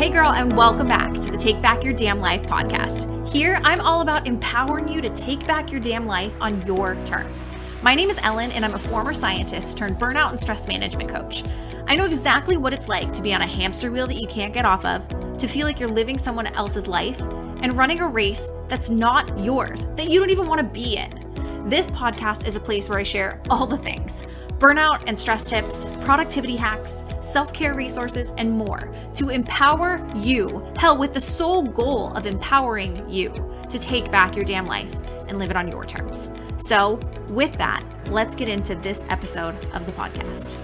Hey girl, and welcome back to the Take Back Your Damn Life podcast. Here, I'm all about empowering you to take back your damn life on your terms. My name is Ellen, and I'm a former scientist turned burnout and stress management coach. I know exactly what it's like to be on a hamster wheel that you can't get off of, to feel like you're living someone else's life, and running a race that's not yours, that you don't even want to be in. This podcast is a place where I share all the things: burnout and stress tips, productivity hacks, self-care resources, and more to empower you, with the sole goal of empowering you to take back your damn life and live it on your terms. So with that, let's get into this episode of the podcast.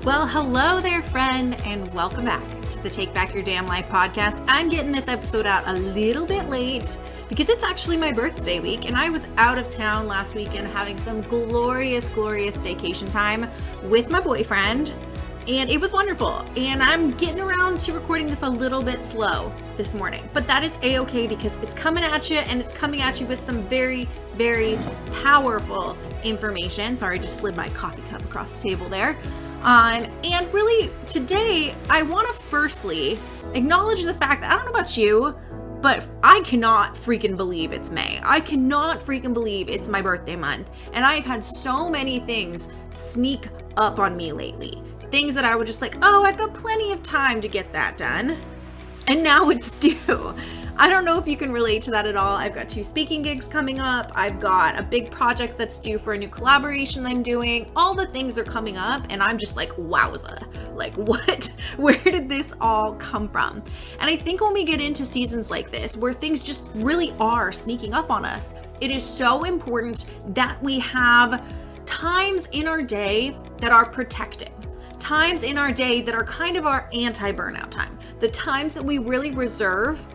Well, hello there, friend, and welcome back to the Take Back Your Damn Life podcast. I'm getting this episode out a little bit late because it's actually my birthday week, and I was out of town last weekend having some glorious staycation time with my boyfriend, and it was wonderful. And I'm getting around to recording this a little bit slow this morning, but that is a-okay because it's coming at you, and it's coming at you with some very powerful information. Sorry, I just slid my coffee cup across the table there. And really today I want to firstly acknowledge the fact that I don't know about you, but I cannot freaking believe it's May. I cannot freaking believe it's my birthday month. And I've had so many things sneak up on me lately. Things that I was just like, oh, I've got plenty of time to get that done. And now it's due. I don't know if you can relate to that at all. I've got 2 speaking gigs coming up. I've got a big project that's due for a new collaboration I'm doing. All the things are coming up, and I'm just like, wowza. Like, what? Where did this all come from? And I think when we get into seasons like this, where things just really are sneaking up on us, it is so important that we have times in our day that are protecting. Times in our day that are kind of our anti-burnout time. The times that we really reserve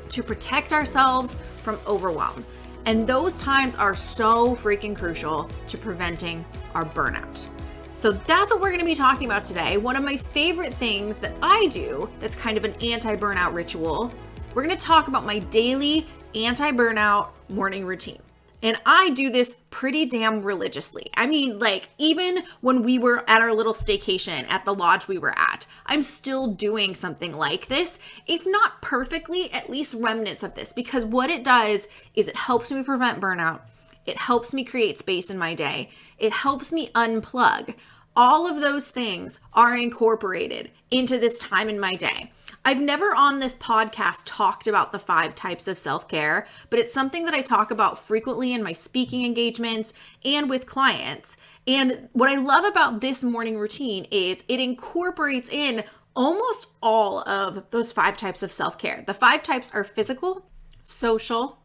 to protect ourselves from overwhelm. And those times are so freaking crucial to preventing our burnout. So that's what we're going to be talking about today. One of my favorite things that I do that's kind of an anti-burnout ritual. We're going to talk about my daily anti-burnout morning routine. And I do this pretty damn religiously. I mean, like, even when we were at our little staycation at the lodge we were at, I'm still doing something like this, if not perfectly, at least remnants of this, because what it does is it helps me prevent burnout. It helps me create space in my day. It helps me unplug. All of those things are incorporated into this time in my day. I've never on this podcast talked about the 5 types of self-care, but it's something that I talk about frequently in my speaking engagements and with clients. And what I love about this morning routine is it incorporates in almost all of those 5 types of self-care. The 5 types are physical, social,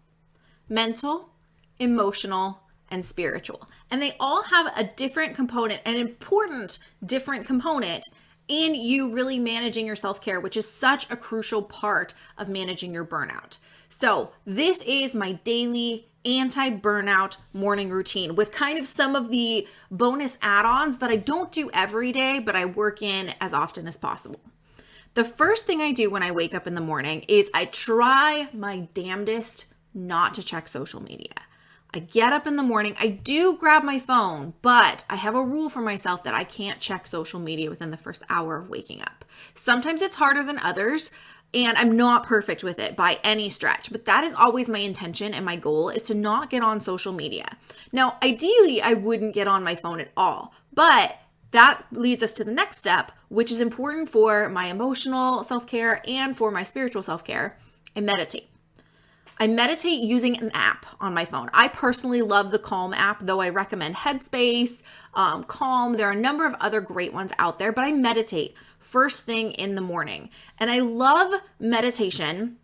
mental, emotional, and spiritual. And they all have a different component, an important different component in you really managing your self-care, which is such a crucial part of managing your burnout. So this is my daily anti-burnout morning routine with kind of some of the bonus add-ons that I don't do every day, but I work in as often as possible. The first thing I do when I wake up in the morning is I try my damnedest not to check social media. I get up in the morning, I do grab my phone, but I have a rule for myself that I can't check social media within the first hour of waking up. Sometimes it's harder than others, and I'm not perfect with it by any stretch, but that is always my intention, and my goal is to not get on social media. Now, ideally, I wouldn't get on my phone at all, but that leads us to the next step, which is important for my emotional self-care and for my spiritual self-care. I meditate. I meditate using an app on my phone. I personally love the Calm app, though I recommend Headspace, Calm. There are a number of other great ones out there, but I meditate first thing in the morning. And I love meditation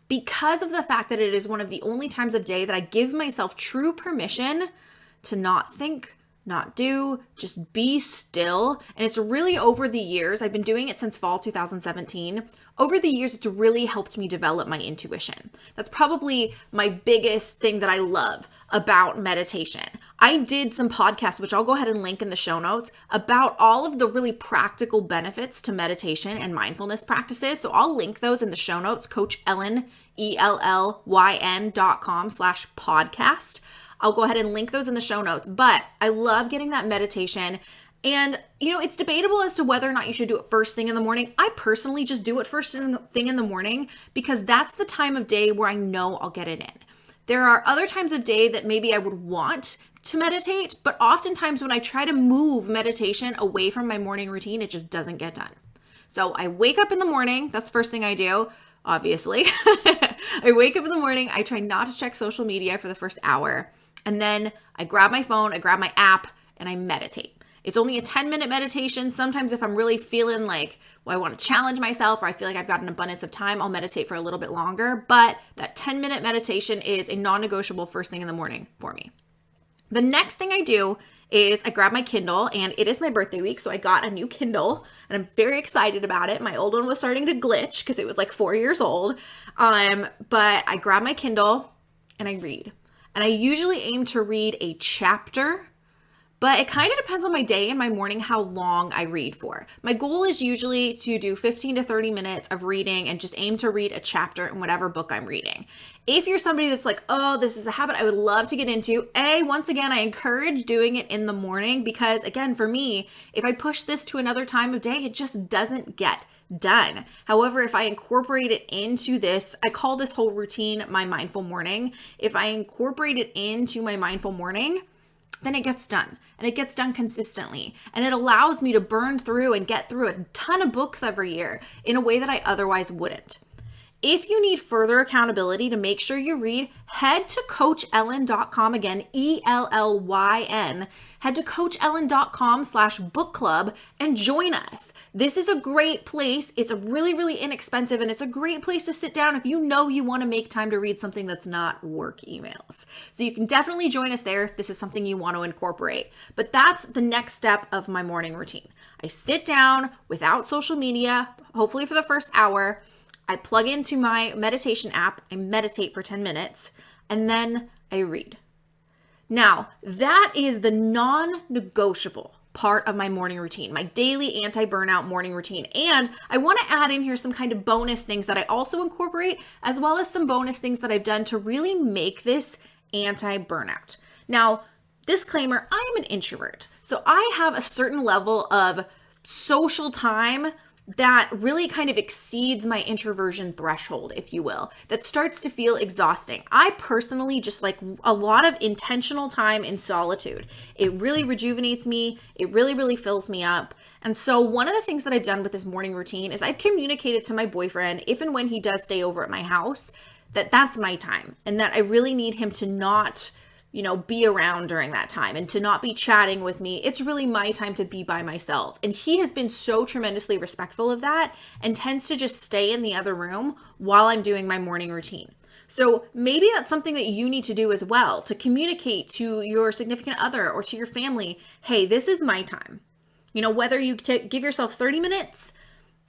because of the fact that it is one of the only times of day that I give myself true permission to not think, not do, just be still. And it's really over the years, I've been doing it since fall 2017. Over the years, it's really helped me develop my intuition. That's probably my biggest thing that I love about meditation. I did some podcasts, which I'll go ahead and link in the show notes, about all of the really practical benefits to meditation and mindfulness practices. So I'll link those in the show notes, Coach Ellen, ELLYN.com/podcast. I'll go ahead and link those in the show notes, but I love getting that meditation And, it's debatable as to whether or not you should do it first thing in the morning. I personally just do it first thing in the morning because that's the time of day where I know I'll get it in. There are other times of day that maybe I would want to meditate, but oftentimes when I try to move meditation away from my morning routine, it just doesn't get done. So I wake up in the morning. That's the first thing I do, obviously. I wake up in the morning. I try not to check social media for the first hour. And then I grab my phone, I grab my app, and I meditate. It's only a 10-minute meditation. Sometimes if I'm really feeling like, I want to challenge myself or I feel like I've got an abundance of time, I'll meditate for a little bit longer. But that 10-minute meditation is a non-negotiable first thing in the morning for me. The next thing I do is I grab my Kindle, and it is my birthday week, so I got a new Kindle, and I'm very excited about it. My old one was starting to glitch because it was like 4 years old, but I grab my Kindle and I read. And I usually aim to read a chapter, but it kind of depends on my day and my morning how long I read for. My goal is usually to do 15 to 30 minutes of reading and just aim to read a chapter in whatever book I'm reading. If you're somebody that's like, oh, this is a habit I would love to get into, once again, I encourage doing it in the morning because, again, for me, if I push this to another time of day, it just doesn't get done. However, if I incorporate it into this, I call this whole routine my mindful morning. If I incorporate it into my mindful morning, then it gets done, and it gets done consistently, and it allows me to burn through and get through a ton of books every year in a way that I otherwise wouldn't. If you need further accountability to make sure you read, head to CoachEllen.com, again, ELLYN. Head to CoachEllen.com/book club and join us. This is a great place. It's really, really inexpensive, and it's a great place to sit down if you know you want to make time to read something that's not work emails. So you can definitely join us there if this is something you want to incorporate. But that's the next step of my morning routine. I sit down without social media, hopefully for the first hour. I plug into my meditation app, I meditate for 10 minutes, and then I read. Now, that is the non-negotiable part of my morning routine, my daily anti-burnout morning routine. And I want to add in here some kind of bonus things that I also incorporate, as well as some bonus things that I've done to really make this anti-burnout. Now, disclaimer, I'm an introvert, so I have a certain level of social time that really kind of exceeds my introversion threshold, if you will, that starts to feel exhausting. I personally just like a lot of intentional time in solitude. It really rejuvenates me. It really, really fills me up. And so one of the things that I've done with this morning routine is I've communicated to my boyfriend, if and when he does stay over at my house, that that's my time and that I really need him to not be around during that time and to not be chatting with me. It's really my time to be by myself. And he has been so tremendously respectful of that and tends to just stay in the other room while I'm doing my morning routine. So maybe that's something that you need to do as well, to communicate to your significant other or to your family, hey, this is my time. Whether you give yourself 30 minutes,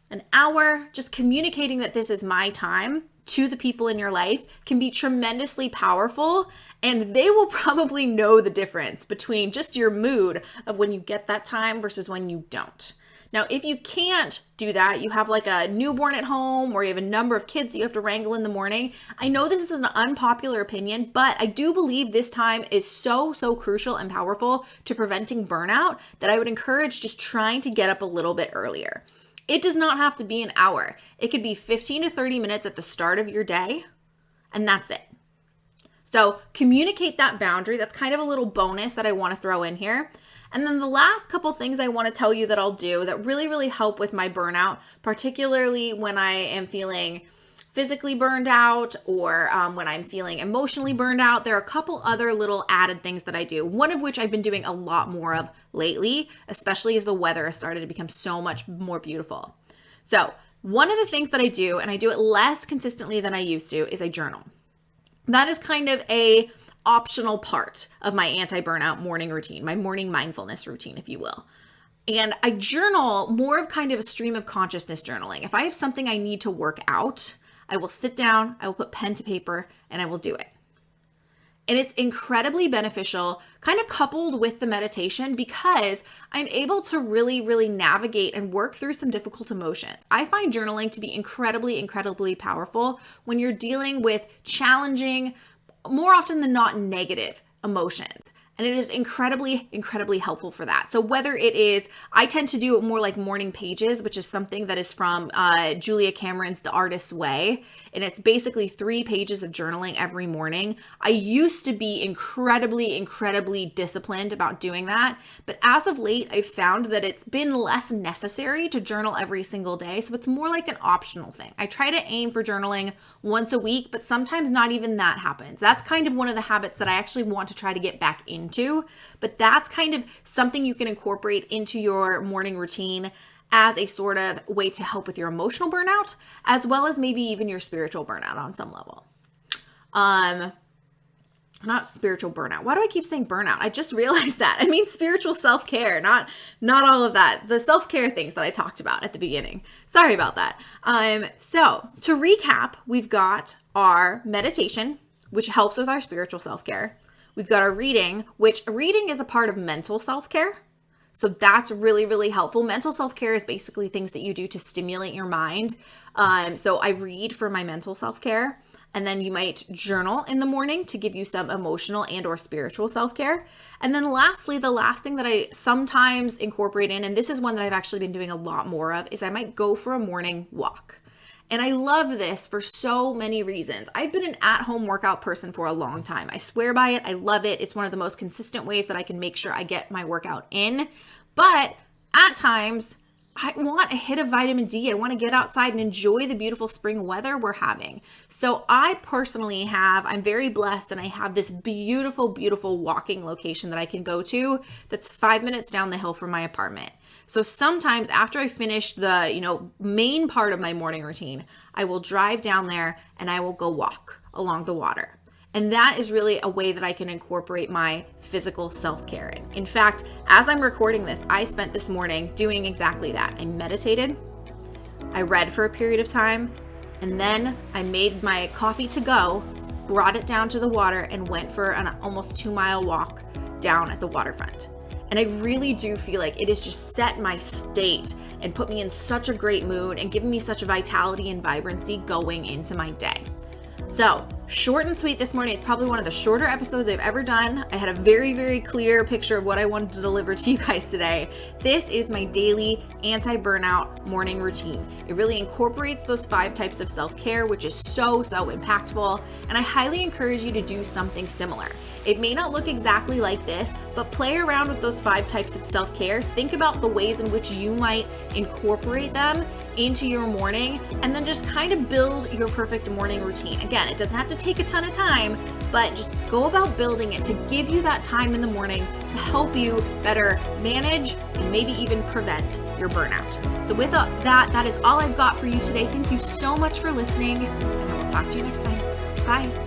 an hour, just communicating that this is my time to the people in your life can be tremendously powerful, and they will probably know the difference between just your mood of when you get that time versus when you don't. Now, if you can't do that, you have like a newborn at home or you have a number of kids that you have to wrangle in the morning. I know this is an unpopular opinion, but I do believe this time is so, so crucial and powerful to preventing burnout that I would encourage just trying to get up a little bit earlier. It does not have to be an hour. It could be 15 to 30 minutes at the start of your day, and that's it. So communicate that boundary. That's kind of a little bonus that I want to throw in here. And then the last couple things I want to tell you that I'll do that really, really help with my burnout, particularly when I am feeling physically burned out or when I'm feeling emotionally burned out. There are a couple other little added things that I do, one of which I've been doing a lot more of lately, especially as the weather has started to become so much more beautiful. So one of the things that I do, and I do it less consistently than I used to, is I journal. That is kind of a optional part of my anti-burnout morning routine, my morning mindfulness routine, if you will. And I journal more of kind of a stream of consciousness journaling. If I have something I need to work out, I will sit down, I will put pen to paper, and I will do it. And it's incredibly beneficial, kind of coupled with the meditation, because I'm able to really, really navigate and work through some difficult emotions. I find journaling to be incredibly, incredibly powerful when you're dealing with challenging, more often than not, negative emotions. And it is incredibly, incredibly helpful for that. So whether it is, I tend to do it more like morning pages, which is something that is from Julia Cameron's The Artist's Way. And it's basically 3 pages of journaling every morning. I used to be incredibly, incredibly disciplined about doing that. But as of late, I've found that it's been less necessary to journal every single day. So it's more like an optional thing. I try to aim for journaling once a week, but sometimes not even that happens. That's kind of one of the habits that I actually want to try to get back into. But that's kind of something you can incorporate into your morning routine as a sort of way to help with your emotional burnout, as well as maybe even your spiritual burnout on some level. Not spiritual burnout. Why do I keep saying burnout? I just realized that. I mean spiritual self-care, not all of that. The self-care things that I talked about at the beginning. Sorry about that. So to recap, we've got our meditation, which helps with our spiritual self-care. We've got our reading, which reading is a part of mental self-care. So that's really, really helpful. Mental self-care is basically things that you do to stimulate your mind. So I read for my mental self-care, and then you might journal in the morning to give you some emotional and or spiritual self-care. And then lastly, the last thing that I sometimes incorporate in, and this is one that I've actually been doing a lot more of, is I might go for a morning walk. And I love this for so many reasons. I've been an at-home workout person for a long time. I swear by it. I love it. It's one of the most consistent ways that I can make sure I get my workout in. But at times, I want a hit of vitamin D. I want to get outside and enjoy the beautiful spring weather we're having. So I personally I'm very blessed, and I have this beautiful, beautiful walking location that I can go to that's 5 minutes down the hill from my apartment. So sometimes after I finish the, main part of my morning routine, I will drive down there and I will go walk along the water. And that is really a way that I can incorporate my physical self-care in. In fact, as I'm recording this, I spent this morning doing exactly that. I meditated, I read for a period of time, and then I made my coffee to go, brought it down to the water, and went for an almost 2-mile walk down at the waterfront. And I really do feel like it has just set my state and put me in such a great mood and given me such a vitality and vibrancy going into my day. So short and sweet this morning. It's probably one of the shorter episodes I've ever done. I had a very, very clear picture of what I wanted to deliver to you guys today. This is my daily anti-burnout morning routine. It really incorporates those 5 types of self-care, which is so, so impactful. And I highly encourage you to do something similar. It may not look exactly like this, but play around with those 5 types of self-care. Think about the ways in which you might incorporate them into your morning, and then just kind of build your perfect morning routine. Again, it doesn't have to take a ton of time, but just go about building it to give you that time in the morning to help you better manage and maybe even prevent your burnout. So with that is all I've got for you today. Thank you so much for listening, and I will talk to you next time. Bye.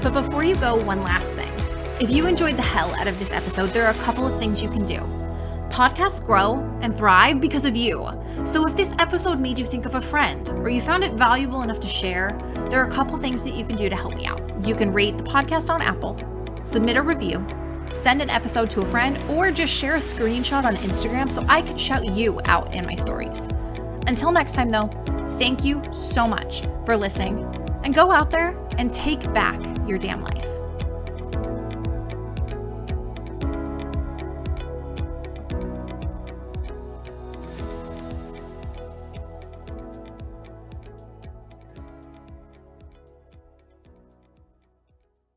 But before you go, one last thing. If you enjoyed the hell out of this episode, there are a couple of things you can do. Podcasts grow and thrive because of you. So if this episode made you think of a friend, or you found it valuable enough to share, there are a couple things that you can do to help me out. You can rate the podcast on Apple, submit a review, send an episode to a friend, or just share a screenshot on Instagram so I can shout you out in my stories. Until next time though, thank you so much for listening, and go out there and take back your damn life.